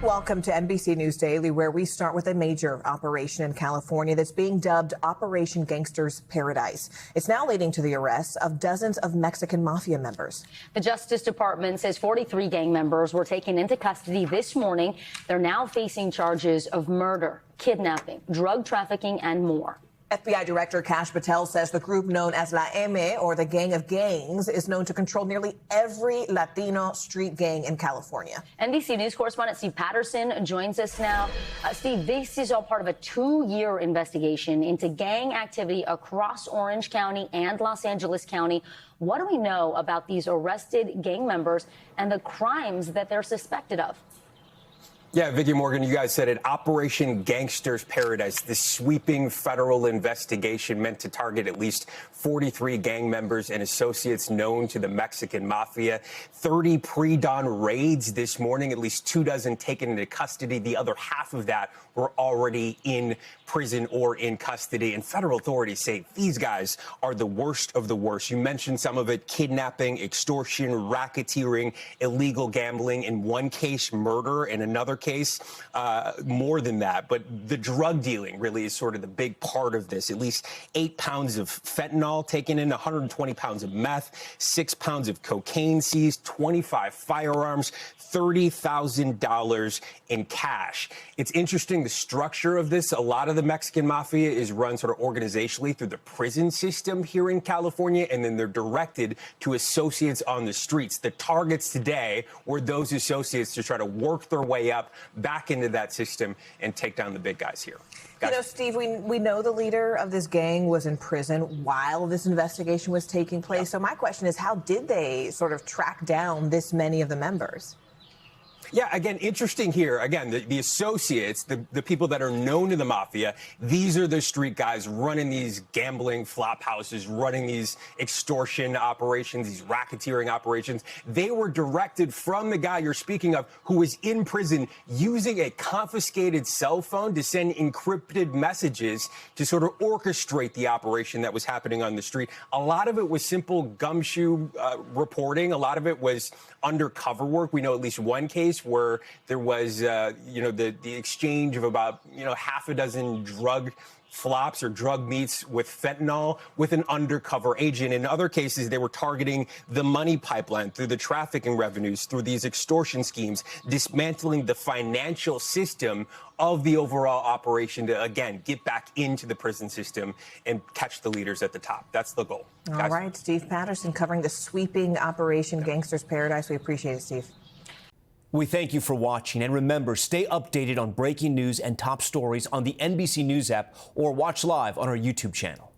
Welcome to NBC News Daily, where we start with a major operation in California that's being dubbed Operation Gangster's Paradise. It's now leading to the arrests of dozens of Mexican Mafia members. The Justice Department says 43 gang members were taken into custody this morning. They're now facing charges of murder, kidnapping, drug trafficking, and more. FBI Director Kash Patel says the group known as La M, or the Gang of Gangs, is known to control nearly every Latino street gang in California. NBC News correspondent Steve Patterson joins us now. Steve, this is all part of a 2-year investigation into gang activity across Orange County and Los Angeles County. What do we know about these arrested gang members and the crimes that they're suspected of? Yeah, Vicki Morgan, you guys said it. Operation Gangster's Paradise, this sweeping federal investigation meant to target at least 43 gang members and associates known to the Mexican Mafia. 30 pre-dawn raids this morning, at least 24 taken into custody. The other half of that were already in prison or in custody. And federal authorities say these guys are the worst of the worst. You mentioned some of it: kidnapping, extortion, racketeering, illegal gambling, in one case murder, in another case more than that. But the drug dealing really is sort of the big part of this. At least 8 pounds of fentanyl taken in, 120 pounds of meth, 6 pounds of cocaine seized, 25 firearms, $30,000 in cash. It's interesting, the structure of this. A lot of the Mexican Mafia is run sort of organizationally through the prison system here in California, and then they're directed to associates on the streets. The targets today were those associates to try to work their way up back into that system and take down the big guys here. You know, Steve, we know the leader of this gang was in prison while this investigation was taking place. Yeah. So my question is, how did they sort of track down this many of the members? Yeah, again, interesting here. Again, the associates, the people that are known to the Mafia, these are the street guys running these gambling flop houses, running these extortion operations, these racketeering operations. They were directed from the guy you're speaking of, who was in prison, using a confiscated cell phone to send encrypted messages to sort of orchestrate the operation that was happening on the street. A lot of it was simple gumshoe reporting. A lot of it was undercover work. We know at least one case where there was, the exchange of about, half a dozen drug flops or drug meets with fentanyl with an undercover agent. In other cases, they were targeting the money pipeline through the trafficking revenues, through these extortion schemes, dismantling the financial system of the overall operation to, again, get back into the prison system and catch the leaders at the top. That's the goal. All right, Steve Patterson covering the sweeping Operation Gangster's Paradise. We appreciate it, Steve. We thank you for watching, and remember, stay updated on breaking news and top stories on the NBC News app or watch live on our YouTube channel.